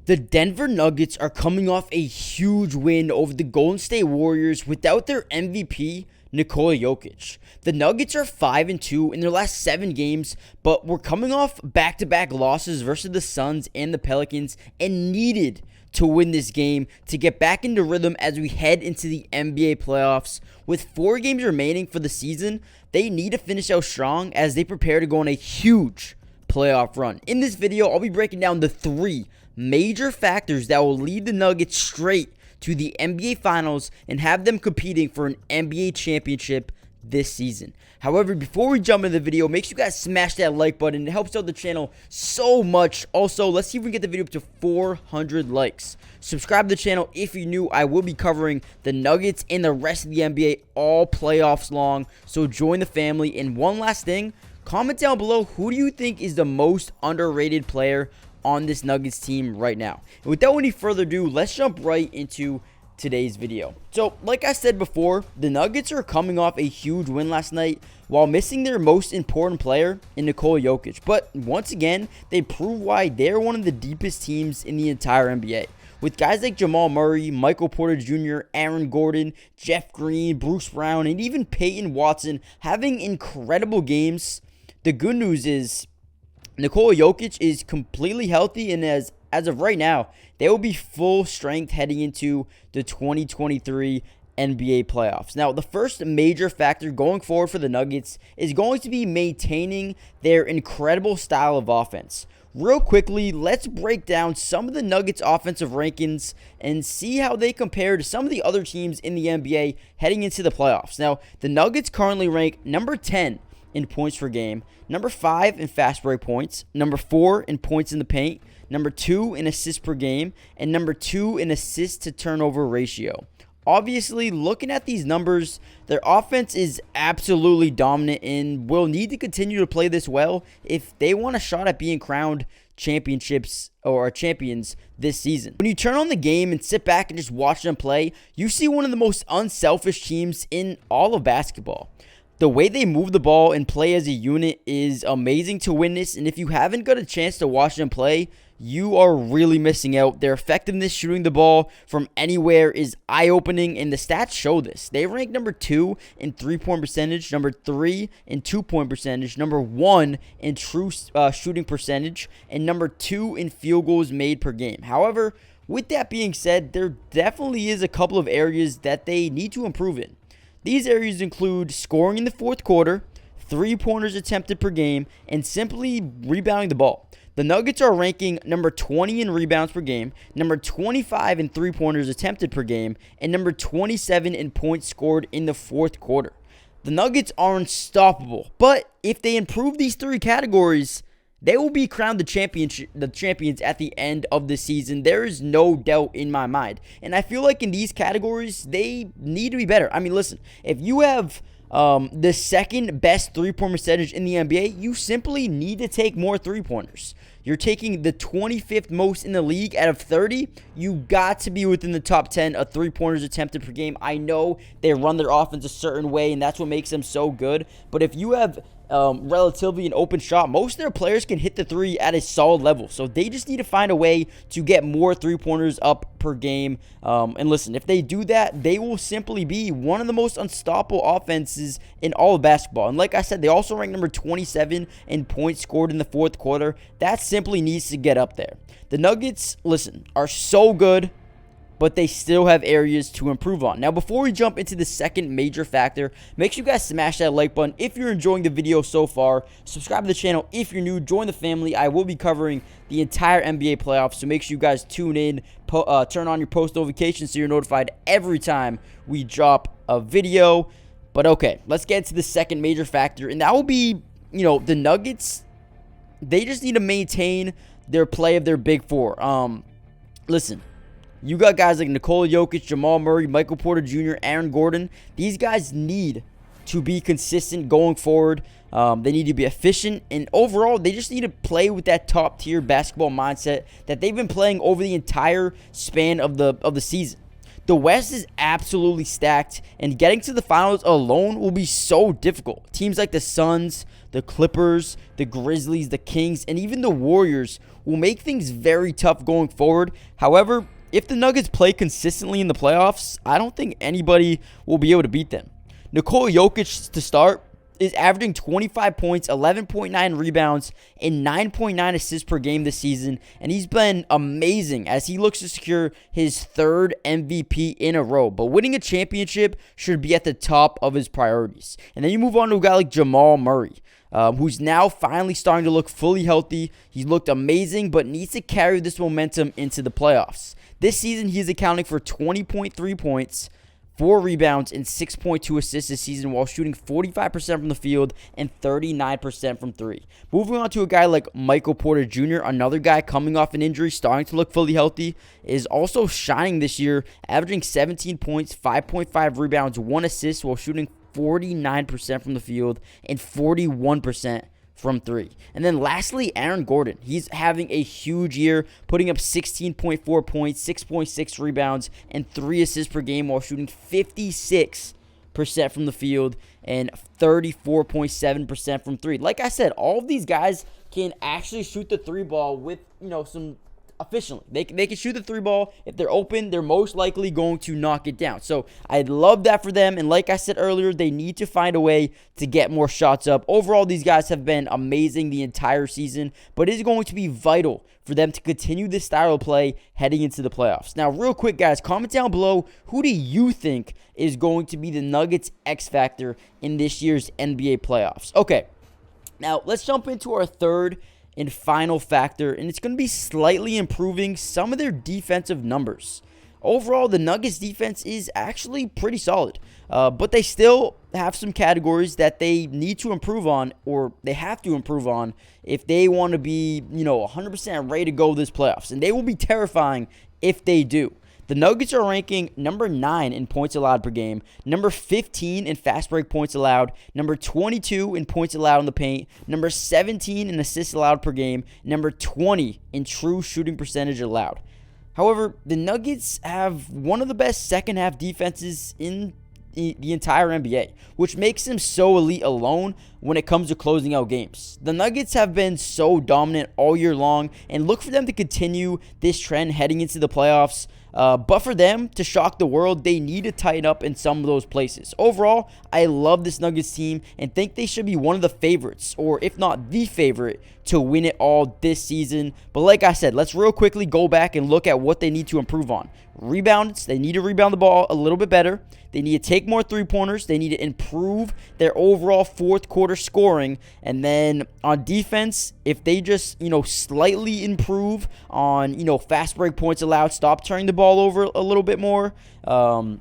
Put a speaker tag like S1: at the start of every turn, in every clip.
S1: The Denver Nuggets are coming off a huge win over the Golden State Warriors without their MVP, Nikola Jokic. The Nuggets are 5-2 in their last 7 games, but were coming off back-to-back losses versus the Suns and the Pelicans and needed to win this game to get back into rhythm as we head into the NBA playoffs. With 4 games remaining for the season, they need to finish out strong as they prepare to go on a huge playoff run. In this video, I'll be breaking down the 3 major factors that will lead the Nuggets straight to the NBA Finals and have them competing for an NBA championship this season. However, before we jump into the video, make sure you guys smash that like button. It helps out the channel so much. Also, let's see if we can get the video up to 400 likes. Subscribe to the channel if you're new. I will be covering the Nuggets and the rest of the NBA all playoffs long, so join the family. And one last thing, comment down below, who do you think is the most underrated player on this Nuggets team right now? And without any further ado, let's jump right into today's video. So, like I said before, the Nuggets are coming off a huge win last night while missing their most important player in Nikola Jokic. But once again, they prove why they're one of the deepest teams in the entire NBA. With guys like Jamal Murray, Michael Porter Jr., Aaron Gordon, Jeff Green, Bruce Brown, and even Peyton Watson having incredible games. The good news is Nikola Jokic is completely healthy, and as of right now, they will be full strength heading into the 2023 NBA playoffs. Now, the first major factor going forward for the Nuggets is going to be maintaining their incredible style of offense. Real quickly, let's break down some of the Nuggets' offensive rankings and see how they compare to some of the other teams in the NBA heading into the playoffs. Now, the Nuggets currently rank number 10 in points per game, number 5 in fast break points, number 4 in points in the paint, number 2 in assists per game, and number 2 in assists to turnover ratio. Obviously, looking at these numbers, their offense is absolutely dominant and will need to continue to play this well if they want a shot at being crowned championships or champions this season. When you turn on the game and sit back and just watch them play, you see one of the most unselfish teams in all of basketball. The way they move the ball and play as a unit is amazing to witness, and if you haven't got a chance to watch them play, you are really missing out. Their effectiveness shooting the ball from anywhere is eye-opening, and the stats show this. They rank number 2 in three-point percentage, number 3 in two-point percentage, number 1 in true shooting percentage, and number 2 in field goals made per game. However, with that being said, there definitely is a couple of areas that they need to improve in. These areas include scoring in the fourth quarter, 3-pointers attempted per game, and simply rebounding the ball. The Nuggets are ranking number 20 in rebounds per game, number 25 in 3-pointers attempted per game, and number 27 in points scored in the fourth quarter. The Nuggets are unstoppable, but if they improve these 3 categories, they will be crowned the champions at the end of the season. There is no doubt in my mind. And I feel like in these categories, they need to be better. I mean, listen, if you have the second best 3-point percentage in the NBA, you simply need to take more 3-pointers. You're taking the 25th most in the league out of 30. You got to be within the top 10 of 3-pointers attempted per game. I know they run their offense a certain way, and that's what makes them so good. But if you have relatively an open shot, most of their players can hit the 3 at a solid level. So they just need to find a way to get more 3-pointers up per game. And listen, if they do that, they will simply be one of the most unstoppable offenses in all of basketball. And like I said, they also rank number 27 in points scored in the fourth quarter. That simply needs to get up there. The Nuggets, listen, are so good, but they still have areas to improve on. Now, before we jump into the second major factor, make sure you guys smash that like button if you're enjoying the video so far. Subscribe to the channel if you're new. Join the family. I will be covering the entire NBA playoffs, so make sure you guys tune in. Turn on your post notifications so you're notified every time we drop a video. But okay, let's get into the second major factor, and that will be, the Nuggets. They just need to maintain their play of their big 4. Listen. You got guys like Nikola Jokic, Jamal Murray, Michael Porter Jr., Aaron Gordon. These guys need to be consistent going forward. They need to be efficient, and overall, they just need to play with that top-tier basketball mindset that they've been playing over the entire span of the season. The West is absolutely stacked, and getting to the finals alone will be so difficult. Teams like the Suns, the Clippers, the Grizzlies, the Kings, and even the Warriors will make things very tough going forward. However, if the Nuggets play consistently in the playoffs, I don't think anybody will be able to beat them. Nikola Jokic, to start, is averaging 25 points, 11.9 rebounds, and 9.9 assists per game this season, and he's been amazing as he looks to secure his third MVP in a row. But winning a championship should be at the top of his priorities. And then you move on to a guy like Jamal Murray, who's now finally starting to look fully healthy. He's looked amazing, but needs to carry this momentum into the playoffs. This season, he's accounting for 20.3 points, 4 rebounds, and 6.2 assists this season while shooting 45% from the field and 39% from 3. Moving on to a guy like Michael Porter Jr., another guy coming off an injury, starting to look fully healthy, is also shining this year, averaging 17 points, 5.5 rebounds, 1 assist while shooting 49% from the field and 41% from 3. And then lastly, Aaron Gordon. He's having a huge year, putting up 16.4 points, 6.6 rebounds, and 3 assists per game while shooting 56% from the field and 34.7% from 3. Like I said, all of these guys can actually shoot the 3 ball with, some efficiently. They can shoot the 3 ball. If they're open, they're most likely going to knock it down. So I love that for them. And like I said earlier, they need to find a way to get more shots up. Overall, these guys have been amazing the entire season, but it is going to be vital for them to continue this style of play heading into the playoffs. Now, real quick, guys, comment down below, who do you think is going to be the Nuggets X factor in this year's NBA playoffs? Okay, now let's jump into our third and final factor, and it's going to be slightly improving some of their defensive numbers. Overall, the Nuggets defense is actually pretty solid, but they still have some categories that they need to improve on, or they have to improve on if they want to be, 100% ready to go this playoffs, and they will be terrifying if they do. The Nuggets are ranking number 9 in points allowed per game, number 15 in fast break points allowed, number 22 in points allowed in the paint, number 17 in assists allowed per game, number 20 in true shooting percentage allowed. However, the Nuggets have one of the best second half defenses in the entire NBA, which makes them so elite alone when it comes to closing out games. The Nuggets have been so dominant all year long, and look for them to continue this trend heading into the playoffs. But for them to shock the world, they need to tighten up in some of those places. Overall, I love this Nuggets team and think they should be one of the favorites, or if not the favorite, to win it all this season. But like I said, let's real quickly go back and look at what they need to improve on. Rebounds, they need to rebound the ball a little bit better. They need to take more three-pointers. They need to improve their overall fourth quarter scoring. And then on defense, if they just, slightly improve on, fast break points allowed, stop turning the ball over a little bit more. And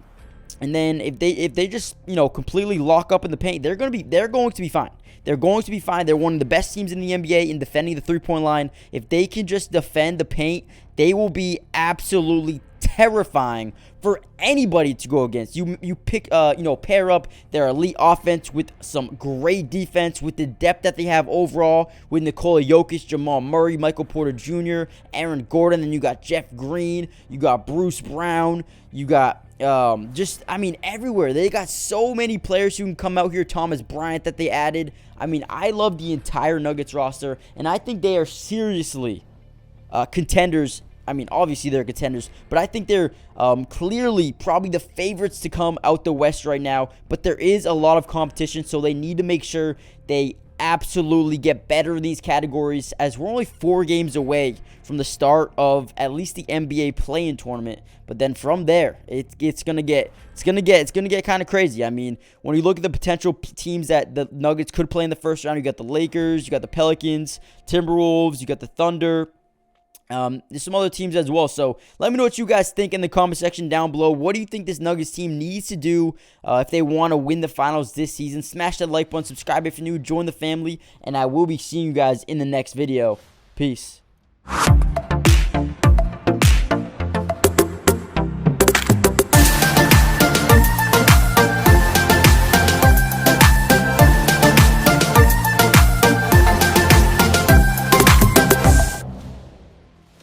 S1: then if they just, completely lock up in the paint, they're going to be fine. They're going to be fine. They're one of the best teams in the NBA in defending the three-point line. If they can just defend the paint, they will be absolutely terrifying for anybody to go against. You pick, pair up their elite offense with some great defense, with the depth that they have overall, with Nikola Jokic, Jamal Murray, Michael Porter Jr., Aaron Gordon, then you got Jeff Green, you got Bruce Brown, you got everywhere. They got so many players who can come out here. Thomas Bryant that they added. I love the entire Nuggets roster, and I think they are seriously contenders. Obviously they're contenders, but I think they're clearly probably the favorites to come out the West right now. But there is a lot of competition, so they need to make sure they absolutely get better in these categories, as we're only 4 games away from the start of at least the NBA play-in tournament. But then from there, it's gonna get kind of crazy. When you look at the potential teams that the Nuggets could play in the first round, you got the Lakers, you got the Pelicans, Timberwolves, you got the Thunder. There's some other teams as well, so let me know what you guys think in the comment section down below. What do you think this Nuggets team needs to do if they want to win the finals this season? Smash that like button, subscribe if you're new, join the family, and I will be seeing you guys in the next video. Peace.